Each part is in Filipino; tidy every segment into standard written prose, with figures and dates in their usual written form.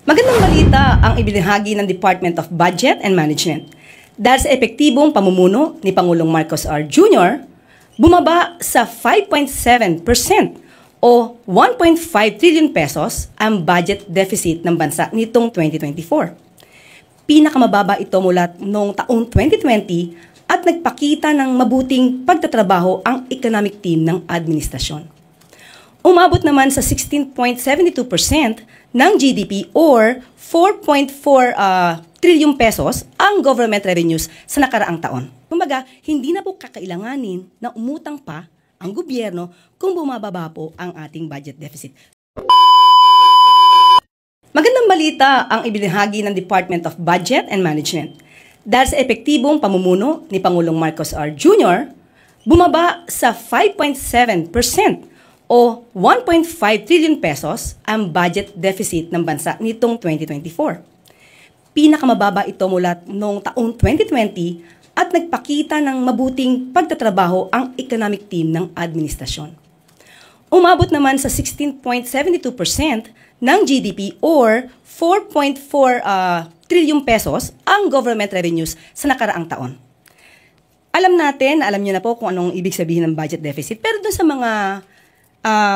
Magandang balita ang ibinahagi ng Department of Budget and Management. Dahil sa epektibong pamumuno ni Pangulong Marcos R. Jr., bumaba sa 5.7% o 1.5 trillion pesos ang budget deficit ng bansa nitong 2024. Pinakamababa ito mula noong taong 2020 at nagpakita ng mabuting pagtatrabaho ang economic team ng administrasyon. Umabot naman sa 16.72% ng GDP or 4.4 trillion pesos ang government revenues sa nakaraang taon. Kumbaga, hindi na po kakailanganin na umutang pa ang gobyerno kung bumababa po ang ating budget deficit. Magandang balita ang ibinahagi ng Department of Budget and Management. Dahil sa epektibong pamumuno ni Pangulong Marcos R. Jr., bumaba sa 5.7% o 1.5 trillion pesos ang budget deficit ng bansa nitong 2024. Pinakamababa ito mula noong taong 2020 at nagpakita ng mabuting pagtatrabaho ang economic team ng administrasyon. Umabot naman sa 16.72% ng GDP or 4.4 trillion pesos ang government revenues sa nakaraang taon. Alam niyo na po kung anong ibig sabihin ng budget deficit, pero doon sa mga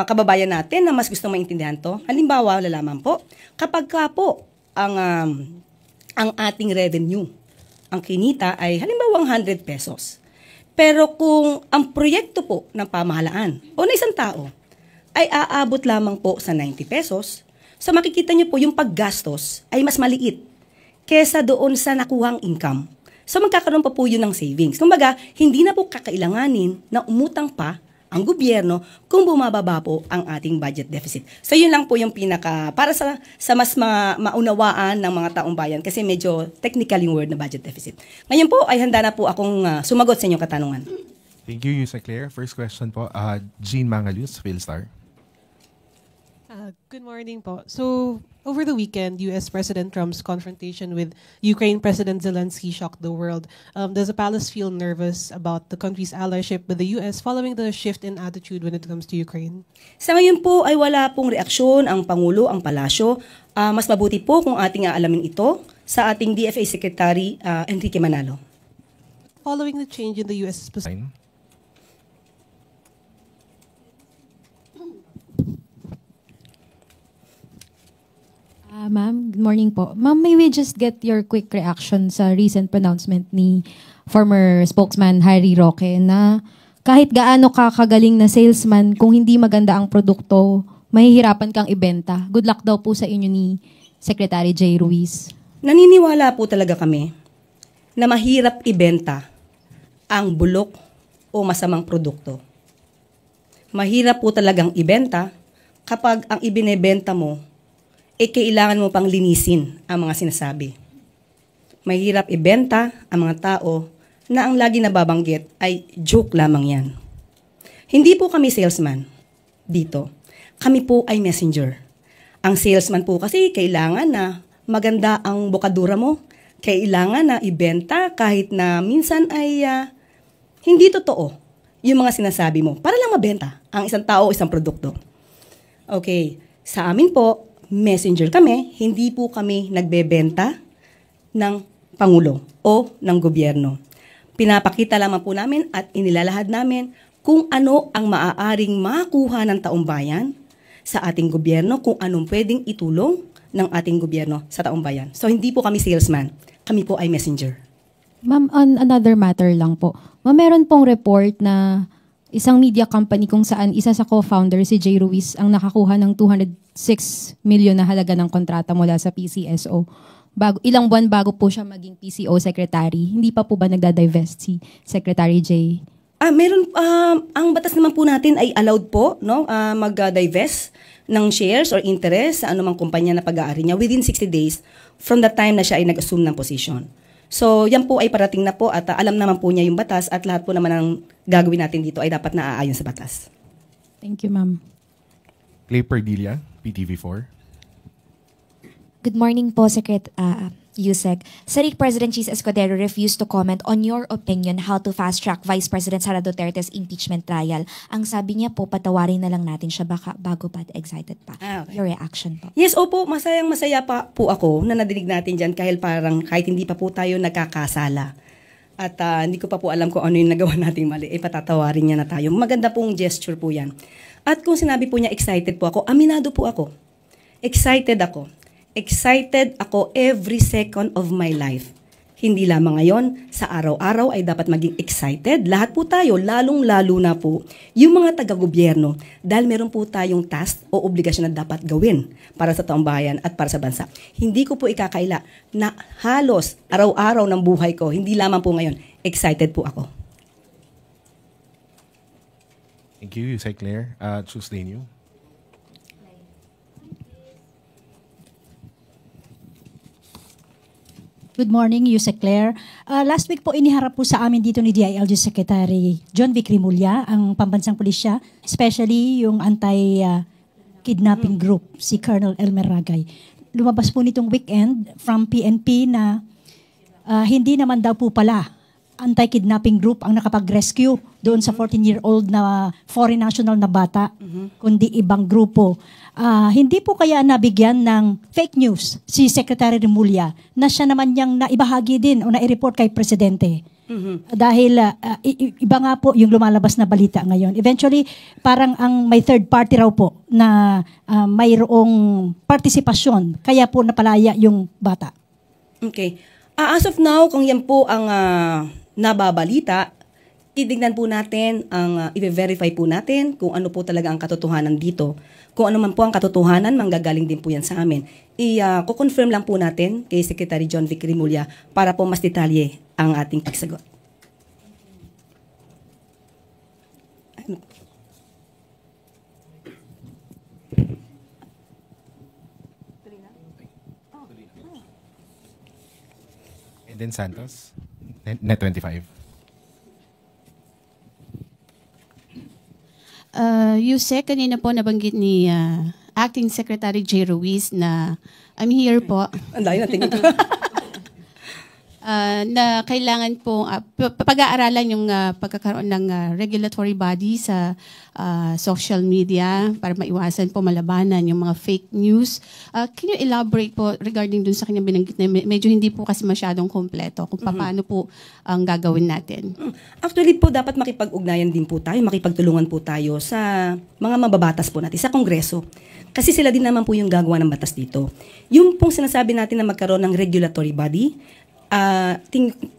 kababayan natin na mas gustong maintindihan to, halimbawa, lalaman po, kapag ka po ang ating revenue, ang kinita ay halimbawa 100 pesos. Pero kung ang proyekto po ng pamahalaan o na isang tao ay aabot lamang po sa 90 pesos, so makikita niyo po yung paggastos ay mas maliit kesa doon sa nakuhang income. So magkakaroon pa po yun ng savings. Kumbaga, hindi na po kakailanganin na umutang pa ang gobyerno kung bumababa po ang ating budget deficit. So yun lang po yung para sa mas maunawaan ng mga taong bayan kasi medyo technical yung word na budget deficit. Ngayon po ay handa na po akong sumagot sa inyong katanungan. Thank you, Yusek Claire. First question po, Jean Mangalus, Philstar. Good morning po. So, over the weekend, U.S. President Trump's confrontation with Ukraine President Zelensky shocked the world. Does the palace feel nervous about the country's allyship with the U.S. following the shift in attitude when it comes to Ukraine? Sa ngayon po ay wala pong reaksyon ang Pangulo, ang Palasyo. Mas mabuti po kung ating aalamin ito sa ating DFA Secretary Enrique Manalo. Following the change in the U.S.'s position. Ma'am, good morning po. Ma'am, may we just get your quick reaction sa recent pronouncement ni former spokesman Harry Roque na kahit gaano ka kagaling na salesman, kung hindi maganda ang produkto, mahihirapan kang ibenta. Good luck daw po sa inyo ni Secretary Jay Ruiz. Naniniwala po talaga kami na mahirap ibenta ang bulok o masamang produkto. Mahirap po talagang ibenta kapag ang ibinebenta mo kailangan mo pang linisin ang mga sinasabi. Mahirap ibenta ang mga tao na ang lagi nababanggit ay joke lamang yan. Hindi po kami salesman dito. Kami po ay messenger. Ang salesman po kasi kailangan na maganda ang bokadura mo. Kailangan na ibenta kahit na minsan ay hindi totoo yung mga sinasabi mo para lang mabenta ang isang tao o isang produkto. Okay, sa amin po, messenger kami, hindi po kami nagbebenta ng Pangulo o ng gobyerno. Pinapakita lamang po namin at inilalahad namin kung ano ang maaaring makuha ng taong bayan sa ating gobyerno, kung anong pwedeng itulong ng ating gobyerno sa taong bayan. So hindi po kami salesman, kami po ay messenger. Ma'am, on another matter lang po. Ma'am, meron pong report na isang media company kung saan isa sa co-founder, si Jay Ruiz, ang nakakuha ng 206 million na halaga ng kontrata mula sa PCSO. Ilang buwan bago po siya maging PCO secretary. Hindi pa po ba nagda-divest si Secretary Jay? Meron, ang batas naman po natin ay allowed po mag-divest ng shares or interest sa anumang kumpanya na pag-aari niya within 60 days from the time na siya ay nag-assume ng position. So, yan po ay parating na po at alam naman po niya yung batas at lahat po naman ng gagawin natin dito ay dapat naaayon sa batas. Thank you, ma'am. Clay Perdilla, PTV4. Good morning po, Yusek, Senate President Cheese Escudero refused to comment on your opinion how to fast-track Vice President Sara Duterte's impeachment trial. Ang sabi niya po, patawarin na lang natin siya bago pa excited pa. Okay. Your reaction po. Yes, opo, masayang-masaya pa po ako na nadinig natin dyan kahit hindi pa po tayo nagkakasala. At hindi ko pa po alam kung ano yung nagawa nating mali. Patatawarin niya na tayo. Maganda pong gesture po yan. At kung sinabi po niya excited po ako, aminado po ako. Excited ako. Excited ako every second of my life. Hindi lamang ngayon, sa araw-araw ay dapat maging excited. Lahat po tayo, lalong-lalo na po, yung mga taga-gobyerno, dahil meron po tayong task o obligasyon na dapat gawin para sa taong bayan at para sa bansa. Hindi ko po ikakaila na halos araw-araw ng buhay ko, hindi lamang po ngayon, excited po ako. Thank you, Yusek Claire. Tuesday New. Good morning, Yusek Claire. Last week po iniharap po sa amin dito ni DILG Secretary John Vic Rimulya ang pambansang pulisya, especially yung anti-kidnapping group, si Colonel Elmer Ragay. Lumabas po nitong weekend from PNP na hindi naman daw po pala anti-kidnapping group ang nakapag-rescue doon sa 14-year-old na foreign national na bata, kundi ibang grupo. Hindi po kaya nabigyan ng fake news si Secretary Rimulya na siya naman niyang naibahagi din o nai-report kay Presidente. Dahil iba nga po yung lumalabas na balita ngayon. Eventually, parang ang may third party raw po na mayroong partisipasyon, kaya po napalaya yung bata. Okay. As of now, kung yan po ang nababalita, titignan po natin, i-verify po natin kung ano po talaga ang katotohanan dito. Kung ano man po ang katotohanan, manggagaling din po yan sa amin. Kukonfirm lang po natin kay Secretary John Vic Rimulya para po mas detalye ang ating pagsagot. Eden Santos, Net 25. Yusek, kanina po nabanggit ni Acting Secretary J. Ruiz na I'm here po. Ang layo na tingin ko. Na kailangan po pag-aaralan yung pagkakaroon ng regulatory body sa social media para maiwasan po malabanan yung mga fake news. Can you elaborate po regarding dun sa kanyang binanggit na medyo hindi po kasi masyadong kompleto kung paano po ang gagawin natin? Actually po, dapat makipag-ugnayan din po tayo, makipagtulungan po tayo sa mga mababatas po natin, sa Kongreso. Kasi sila din naman po yung gagawa ng batas dito. Yung pong sinasabi natin na magkaroon ng regulatory body,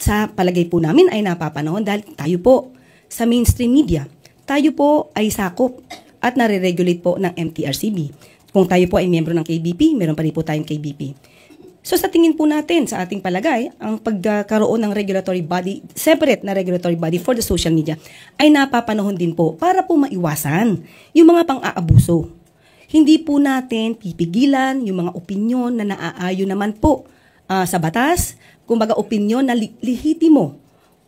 sa palagay po namin ay napapanahon dahil tayo po sa mainstream media, tayo po ay sakop at nare-regulate po ng MTRCB. Kung tayo po ay miyembro ng KBP, meron pa rin po tayong KBP. So sa tingin po natin, sa ating palagay, ang pagkaroon ng regulatory body, separate na regulatory body for the social media, ay napapanahon din po para po maiwasan yung mga pang-aabuso. Hindi po natin pipigilan yung mga opinyon na naaayon naman po sa batas, kumbaga opinyon na lehitimo.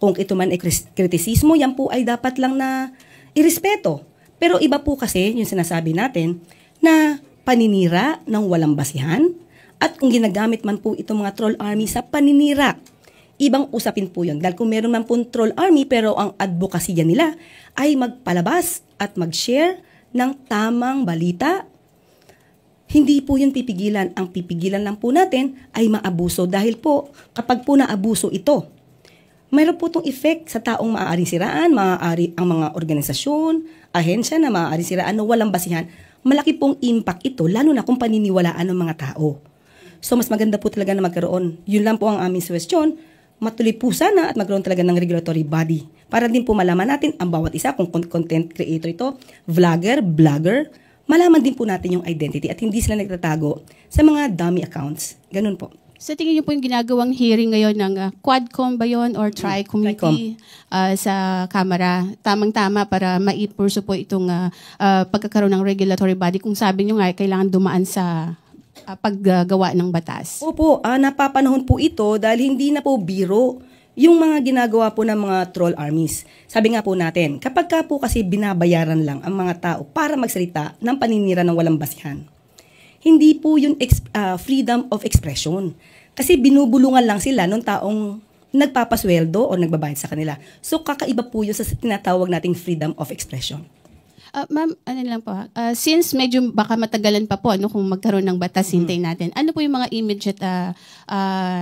Kung ito man ay kritisismo, yan po ay dapat lang na irespeto. Pero iba po kasi yung sinasabi natin na paninira ng walang basihan at kung ginagamit man po itong mga troll army sa paninira, ibang usapin po yun. Dahil kung meron man po troll army pero ang advokasya nila ay magpalabas at mag-share ng tamang balita, hindi po yun pipigilan. Ang pipigilan lang po natin ay maabuso dahil po kapag po naabuso ito, mayroon po itong effect sa taong maaaring siraan, maaari ang mga organisasyon, ahensya na maaaring siraan na walang basihan. Malaki pong impact ito, lalo na kung paniniwalaan ng mga tao. So mas maganda po talaga na magkaroon. Yun lang po ang aming suggestion. Matuloy po sana at magkaroon talaga ng regulatory body para din po malaman natin ang bawat isa kung content creator ito, vlogger, blogger, malaman din po natin yung identity at hindi sila nagtatago sa mga dummy accounts. Ganun po. Sa tingin niyo po yung ginagawang hearing ngayon ng Quadcom ba yun or Tri-Committee sa Kamara, tamang-tama para maipurso po itong pagkakaroon ng regulatory body kung sabi niyo nga kailangan dumaan sa paggawa ng batas? Opo, napapanahon po ito dahil hindi na po biro yung mga ginagawa po ng mga troll armies. Sabi nga po natin, kapag ka po kasi binabayaran lang ang mga tao para magsalita ng paninira ng walang basihan, Hindi po yun freedom of expression. Kasi binubulungan lang sila nung taong nagpapasweldo o nagbabayad sa kanila. So kakaiba po yun sa tinatawag nating freedom of expression. Ma'am, ano lang po, since medyo baka matagalan pa po kung magkaroon ng batas, hintayin natin. Ano po yung mga immediate na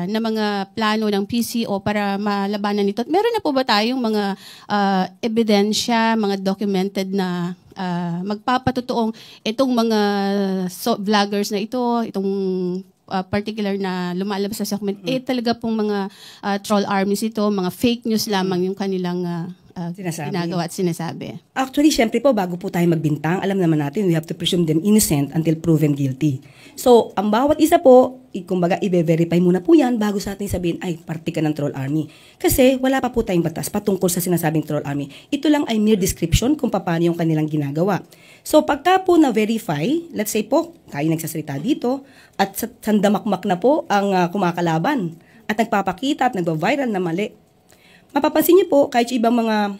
mga plano ng PCO para malabanan nito? Meron na po ba tayong mga ebidensya, mga documented na magpapatotoong itong mga vloggers na itong particular na lumalabas sa segment, talaga pong mga troll armies ito, mga fake news lamang yung kanilang ginagawa at sinasabi. Actually, syempre po, bago po tayo magbintang, alam naman natin, we have to presume them innocent until proven guilty. So, ang bawat isa po, kumbaga, i-verify muna po yan bago sa atin sabihin, ay, parte ka ng troll army. Kasi wala pa po tayong batas patungkol sa sinasabing troll army. Ito lang ay mere description kung paano yung kanilang ginagawa. So, pagka po na-verify, let's say po, tayo nagsasalita dito, at sandamakmak na po ang kumakalaban, at nagpapakita at nagba-viral na mali. Mapapansin niyo po, kahit ibang mga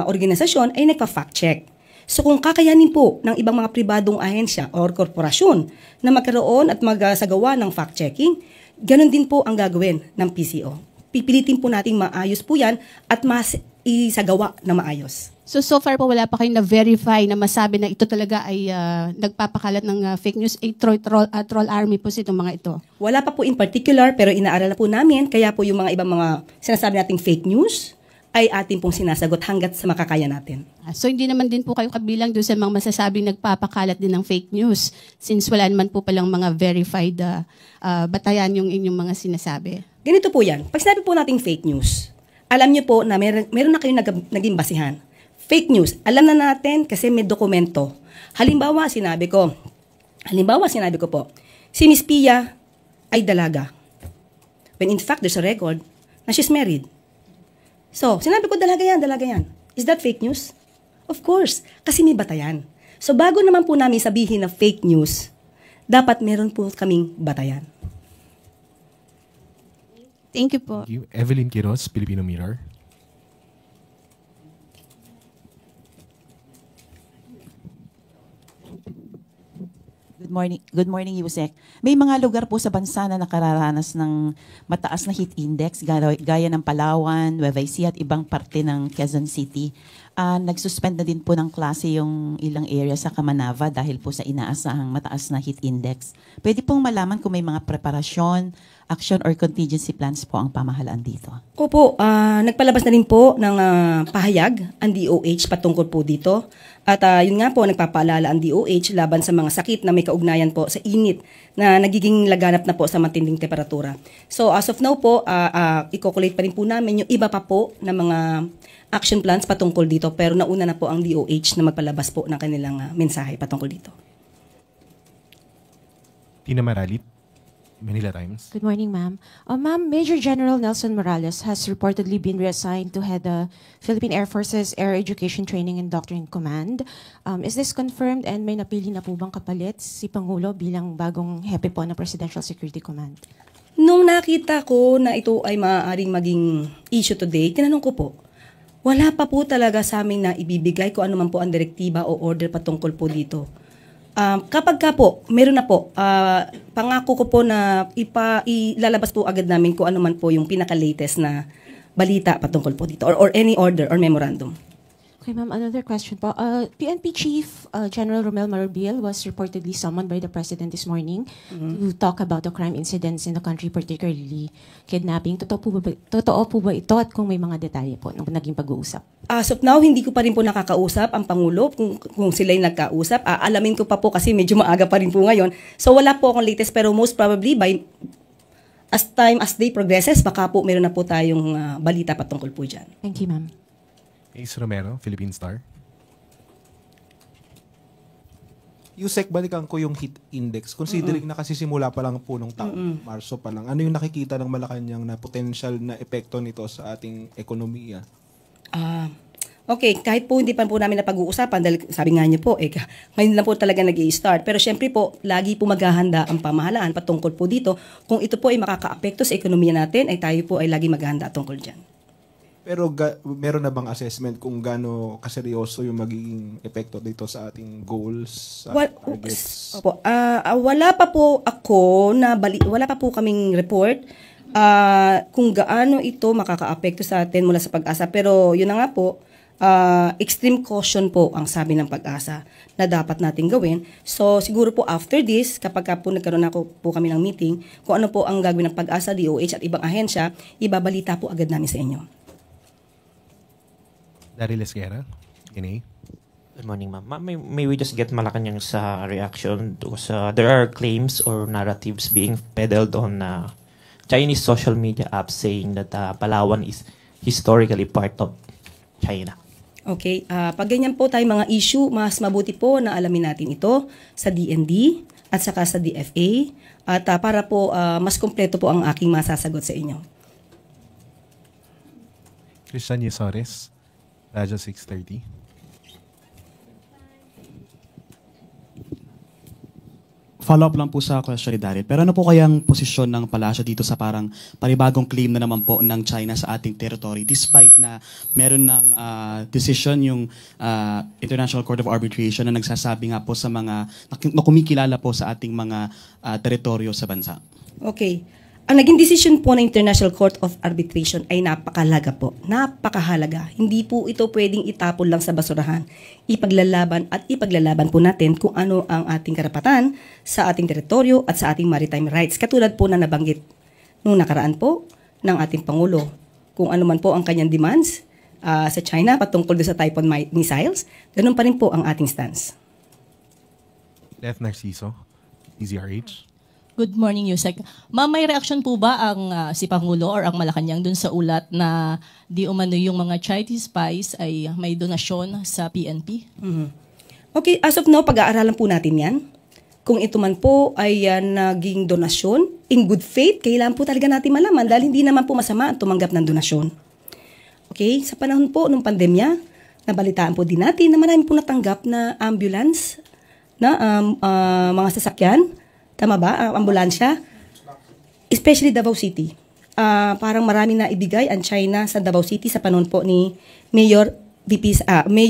organisasyon ay nagpa-fact check. So kung kakayanin po ng ibang mga pribadong ahensya or korporasyon na magkaroon at magsagawa ng fact checking, ganun din po ang gagawin ng PCO. Pipilitin po nating maayos po yan at mas isagawa na maayos. So far po wala pa kayong na-verify na masabi na ito talaga ay nagpapakalat ng fake news, troll army po itong mga ito? Wala pa po in particular, pero inaaral na po namin, kaya po yung mga ibang mga sinasabi nating fake news ay atin pong sinasagot hanggat sa makakaya natin. So hindi naman din po kayo kabilang doon sa mga masasabing nagpapakalat din ng fake news since wala naman po palang mga verified batayan yung inyong mga sinasabi? Ganito po yan. Pag sinabi po nating fake news, alam niyo po na meron na kayong naging basihan. Fake news, alam na natin kasi may dokumento. Halimbawa, sinabi ko po, si Miss Pia ay dalaga. When in fact, there's a record na she's married. So, sinabi ko, dalaga yan. Is that fake news? Of course, kasi may batayan. So, bago naman po namin sabihin na fake news, dapat meron po kaming batayan. Thank you po. Thank you. Evelyn Quiroz, Filipino Mirror. Good morning, Yusek. May mga lugar po sa bansa na nakararanas ng mataas na heat index, gaya ng Palawan, Nueva Ecija at ibang parte ng Quezon City. Nagsuspend na din po ng klase yung ilang area sa Kamanava dahil po sa inaasahang mataas na heat index. Pwede pong malaman kung may mga preparasyon, action or contingency plans po ang pamahalaan dito? Opo, nagpalabas na rin po ng pahayag ang DOH patungkol po dito. At yun nga po, nagpapaalala ang DOH laban sa mga sakit na may kaugnayan po sa init na nagiging laganap na po sa matinding temperatura. So as of now po, i-calculate pa rin po namin yung iba pa po na mga action plans patungkol dito. Pero nauna na po ang DOH na magpalabas po ng kanilang mensahe patungkol dito. Tina Maralit, Manila Times. Good morning, ma'am. Ma'am, Major General Nelson Morales has reportedly been reassigned to head the Philippine Air Force's Air Education Training and Doctrine Command. Is this confirmed and may napili na po bang kapalit si Pangulo bilang bagong hepe po ng Presidential Security Command? Nung nakita ko na ito ay maaaring maging issue today, tinanong ko po, wala pa po talaga sa amin na ibibigay kung ano man po ang direktiba o order patungkol po dito. Kapag ka po, meron na po, pangako ko po na ilalabas po agad namin kung ano man po yung pinaka-latest na balita patungkol po dito or any order or memorandum. Okay, ma'am, another question po. PNP Chief General Romel Marbil was reportedly summoned by the President this morning to talk about the crime incidents in the country, particularly kidnapping. Totoo po ba ito at kung may mga detalye po ng naging pag-uusap? As of now, hindi ko pa rin po nakakausap ang Pangulo kung sila'y nagkausap. Alamin ko pa po kasi medyo maaga pa rin po ngayon. So wala po akong latest pero most probably as day progresses, baka po meron na po tayong balita patungkol po dyan. Thank you, ma'am. Ace Romero, Philippine Star. Yusek, balikan ko yung heat index. Considering na kasi simula pa lang po nung taon, Marso pa lang, ano yung nakikita ng Malacanang na potential na epekto nito sa ating ekonomiya? Okay, kahit po hindi pa po namin napag-uusapan dahil sabi nga niyo po, ngayon lang po talaga nag-i-start. Pero syempre po, lagi po maghahanda ang pamahalaan patungkol po dito. Kung ito po ay makaka-apekto sa ekonomiya natin, ay tayo po ay lagi maghahanda tungkol dyan. Pero meron na bang assessment kung gaano kaseryoso yung magiging epekto dito sa ating goals, targets? Opo, wala pa po wala pa po kaming report kung gaano ito makakaapekto sa atin mula sa Pag-asa. Pero yun na nga po, extreme caution po ang sabi ng Pag-asa na dapat natin gawin. So siguro po after this, kapag po nagkaroon po kami ng meeting, kung ano po ang gagawin ng Pag-asa, DOH at ibang ahensya, ibabalita po agad namin sa inyo. Daryl Esguerra, GNA. Good morning, ma'am. May we just get Malacanang sa reaction because there are claims or narratives being peddled on Chinese social media apps saying that Palawan is historically part of China. Okay, pag ganyan po tayo mga issue, mas mabuti po na alamin natin ito sa DND at saka sa DFA at para po mas kompleto po ang aking masasagot sa inyo. Christian Yesores, Radyo 630. Follow-up lang po sa question ni Daryl. Pero ano po kayang posisyon ng palasyo dito sa parang panibagong claim na naman po ng China sa ating territory despite na meron ng decision yung International Court of Arbitration na nagsasabi nga po sa mga na kumikilala po sa ating mga teritoryo sa bansa? Okay. Ang naging decision po ng International Court of Arbitration ay napakahalaga po. Napakahalaga. Hindi po ito pwedeng itapon lang sa basurahan. Ipaglalaban po natin kung ano ang ating karapatan sa ating teritoryo at sa ating maritime rights. Katulad po na nabanggit nung nakaraan po ng ating Pangulo. Kung ano man po ang kanyang demands sa China patungkol sa Typhoon missiles, ganun pa rin po ang ating stance. Left Narciso, DZRH. Good morning, Yusek. Ma'am, may reaction po ba ang si Pangulo or ang Malacanang dun sa ulat na di umano yung mga Chinese spies ay may donasyon sa PNP? Mm-hmm. Okay, as of now, pag-aaralan po natin yan. Kung ito man po ay naging donasyon, in good faith, kailangan po talaga natin malaman dahil hindi naman po masama ang tumanggap ng donasyon. Okay, sa panahon po ng pandemya, nabalitaan po din natin na marami po natanggap na ambulance, na mga sasakyan. Tama ba? Ambulansya. Especially Davao City. Parang marami na ibigay ang China sa Davao City sa panahon po ni Mayor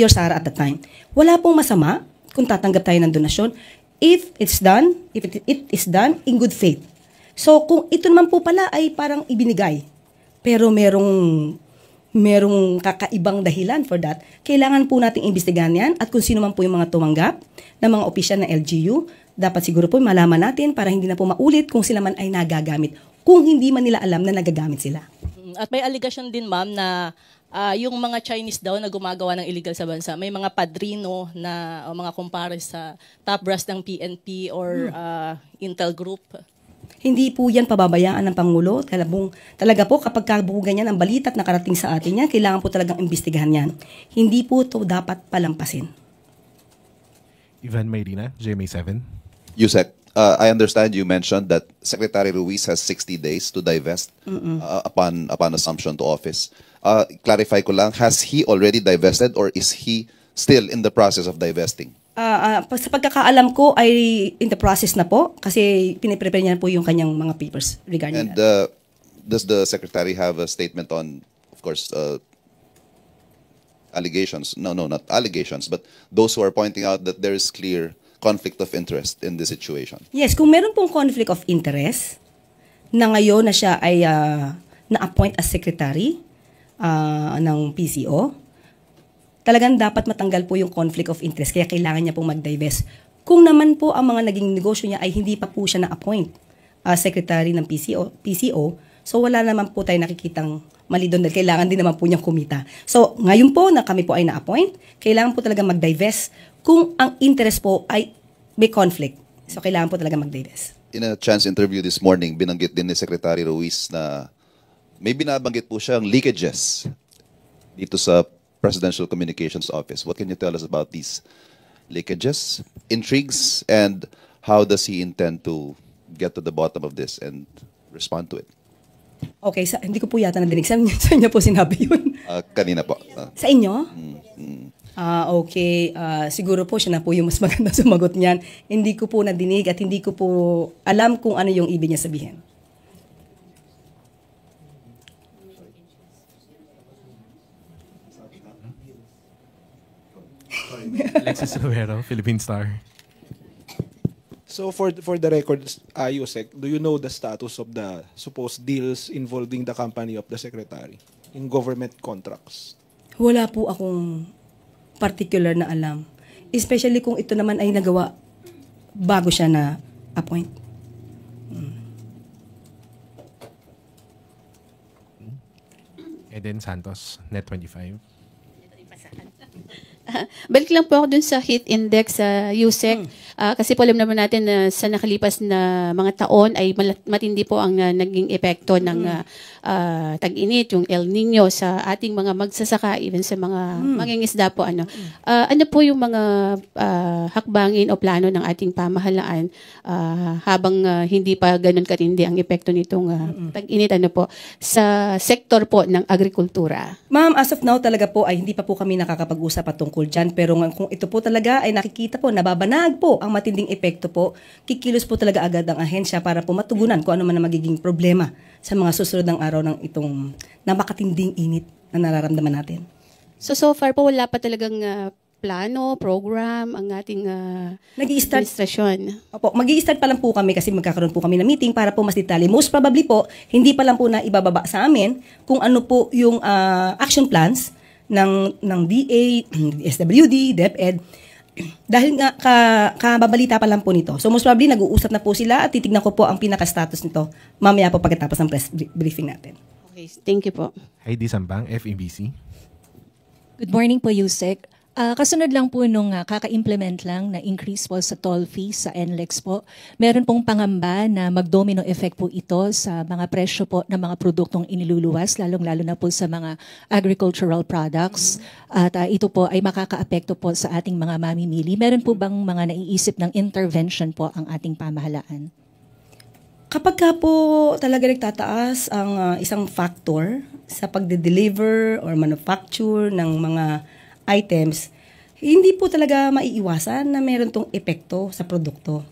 Sara at the time. Wala pong masama kung tatanggap tayo ng donasyon if it is done in good faith. So kung ito naman po pala ay parang ibinigay, pero merong kakaibang dahilan for that, kailangan po nating imbestigahan yan at kung sino man po yung mga tumanggap ng mga opisyal ng LGU, dapat siguro po malaman natin para hindi na po maulit kung sila man ay nagagamit. Kung hindi man nila alam na nagagamit sila. At may allegation din, ma'am, na yung mga Chinese daw na gumagawa ng illegal sa bansa, may mga padrino na mga kumpare sa top brass ng PNP or Intel Group. Hindi po yan pababayaan ng Pangulo. Talaga po kapag kabugan yan ang balita at nakarating sa atin yan, kailangan po talagang imbestigahan yan. Hindi po ito dapat palampasin. Ivan Mayrina, GMA7. Yusek, I understand you mentioned that Secretary Ruiz has 60 days to divest upon assumption to office. Clarify ko lang, has he already divested or is he still in the process of divesting? Sa pagkakaalam ko ay in the process na po kasi piniprepare niya po yung kanyang mga papers regarding that. Does the Secretary have a statement on, of course, allegations? No, not allegations, but those who are pointing out that there is clear conflict of interest in this situation. Yes, kung meron pong conflict of interest na ngayon na siya ay na-appoint as secretary ng PCO, talagang dapat matanggal po yung conflict of interest kaya kailangan niya pong mag-divest. Kung naman po ang mga naging negosyo niya ay hindi pa po siya na-appoint as secretary ng PCO, so wala naman po tayo nakikitang mali doon dahil kailangan din naman po niyang kumita. So ngayon po na kami po ay na-appoint, kailangan po talaga mag-divest kung ang interest po ay may conflict. So, kailangan po talaga mag-divest. In a chance interview this morning, binanggit din ni Secretary Ruiz na may binabanggit po siyang leakages dito sa Presidential Communications Office. What can you tell us about these leakages, intrigues, and how does he intend to get to the bottom of this and respond to it? Okay, hindi ko po yata nadinig. Sa inyo po sinabi yun? Kanina po. Sa inyo? Okay. Siguro po siya na po yung mas maganda sumagot niyan. Hindi ko po nadinig at hindi ko po alam kung ano yung ibig niya sabihin. Alexis Rivero, Philippine Star. So for the record, Yusek, do you know the status of the supposed deals involving the company of the secretary in government contracts? Wala po akong particular na alam. Especially kung ito naman ay nagawa bago siya na appoint. Eden Santos, Net25. Balik lang po ako dun sa heat index sa USEC. Kasi po alam naman natin na sa nakalipas na mga taon ay matindi po ang naging epekto ng tag-init, yung El Nino sa ating mga magsasaka, even sa mga mangingisda po. Ano po yung mga hakbangin o plano ng ating pamahalaan habang hindi pa ganun katindi ang epekto nitong tag-init po sa sektor po ng agrikultura? Ma'am, as of now talaga po ay hindi pa po kami nakakapag-usap patungkol dyan. Pero kung ito po talaga ay nakikita po, nababanag po ang matinding epekto po, kikilos po talaga agad ang ahensya para po matugunan kung ano man ang magiging problema sa mga susunod ng araw ng itong napakatinding init na nararamdaman natin. So far po wala pa talagang plano, program ang ating administrasyon. Opo, mag-i-start pa lang po kami kasi magkakaroon po kami ng meeting para po mas detalye. Most probably po, hindi pa lang po na ibababa sa amin kung ano po yung action plans ng DA, SWD, DepEd. Dahil nga kababalita pa lang po nito. So most probably nag-uusap na po sila at titignan ko po ang pinaka-status nito mamaya po pagkatapos ng press briefing natin. Okay, thank you po. Heidi Sambang, FEBC. Good morning po, Yusek. Kasunod lang po nung kaka-implement lang na increase po sa toll fee sa NLEX po, meron pong pangamba na mag-domino effect po ito sa mga presyo po ng mga produktong iniluluwas, lalong-lalo na po sa mga agricultural products. At ito po ay makaka-apekto po sa ating mga mamimili. Meron po bang mga naiisip ng intervention po ang ating pamahalaan? Kapag ka po talaga nagtataas ang isang factor sa pagde-deliver or manufacture ng mga items, hindi po talaga maiiwasan na meron tong epekto sa produkto.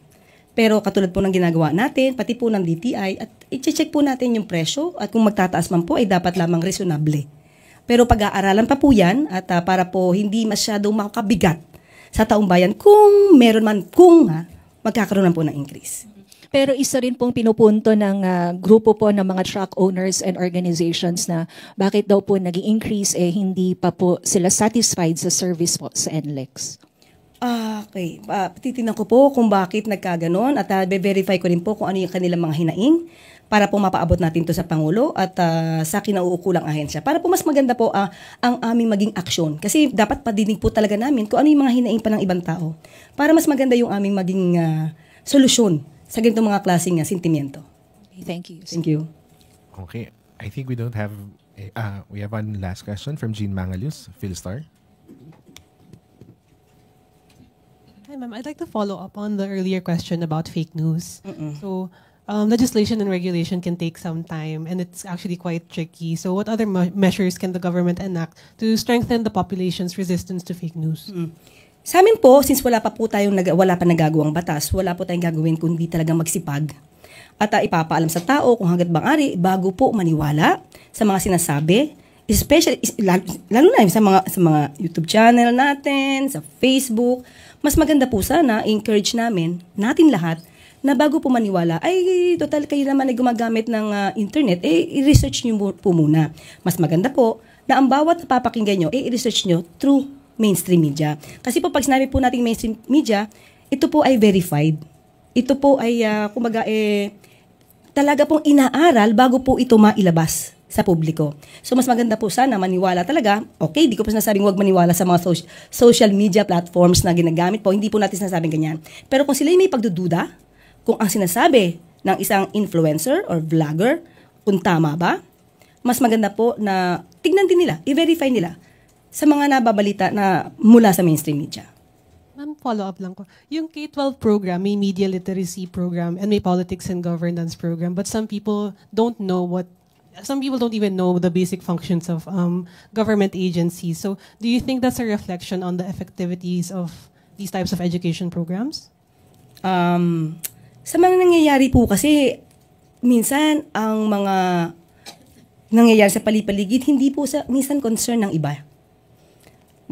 Pero katulad po ng ginagawa natin, pati po ng DTI, at i-check po natin yung presyo at kung magtataas man po ay dapat lamang reasonable. Pero pag-aaralan pa po yan at para po hindi masyadong makabigat sa taong bayan kung meron man, magkakaroon man po ng increase. Pero isa rin pong pinupunto ng grupo po ng mga truck owners and organizations na bakit daw po nag-increase hindi pa po sila satisfied sa service po sa NLEX. Okay. Titignan ko po kung bakit nagkaganon at be-verify ko rin po kung ano yung kanilang mga hinaing para po mapaabot natin to sa Pangulo at sa kinauukulang ahensya. Para po mas maganda po ang aming maging aksyon. Kasi dapat padinig po talaga namin kung ano yung mga hinaing pa ng ibang tao. Para mas maganda yung aming maging solusyon sa ganitong mga klaseng sentimiento. Thank you. Thank you. Okay. I think we don't have, we have one last question from Jean Mangalius, Philstar. Hi, ma'am. I'd like to follow up on the earlier question about fake news. So, legislation and regulation can take some time and it's actually quite tricky. So what other measures can the government enact to strengthen the population's resistance to fake news? Sa amin po, since wala pa nagagawang batas, wala po tayong gagawin kundi talagang magsipag. At ipapaalam sa tao kung hanggat maaari bago po maniwala sa mga sinasabi, especially lalo na sa mga YouTube channel natin, sa Facebook. Mas maganda po sana encourage natin lahat na bago po maniwala, ay total kayo naman ay gumagamit ng internet, i-research niyo po muna. Mas maganda po na ang bawat napapakinggan niyo, i-research niyo through mainstream media. Kasi po pag sinabi po natin mainstream media, ito po ay verified. Ito po ay, talaga pong inaaral bago po ito mailabas sa publiko. So mas maganda po sana maniwala talaga. Okay, di ko po sinasabing huwag maniwala sa mga social media platforms na ginagamit po. Hindi po natin sinasabing ganyan. Pero kung sila may pagdududa, kung ang sinasabi ng isang influencer or vlogger, kung tama ba, mas maganda po na tignan din nila, i-verify nila sa mga nababalita na mula sa mainstream media. Ma'am, follow-up lang ko. Yung K-12 program, may media literacy program and may politics and governance program, but some people don't even know the basic functions of government agencies. So do you think that's a reflection on the effectivities of these types of education programs? Sa mga nangyayari po kasi, minsan ang mga nangyayari sa palipaligid, hindi po minsan concern ng iba.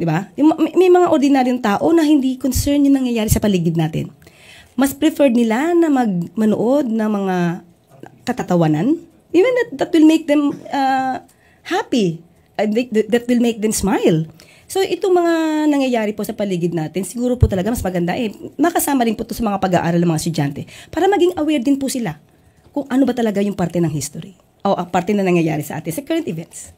Di ba? May mga ordinaryong tao na hindi concern yung nangyayari sa paligid natin. Mas preferred nila na manood ng mga katatawanan, even that will make them happy, that will make them smile. So itong mga nangyayari po sa paligid natin, siguro po talaga mas maganda makasama rin po ito sa mga pag-aaral ng mga estudyante para maging aware din po sila kung ano ba talaga yung parte ng history o ang parte na nangyayari sa atin sa current events.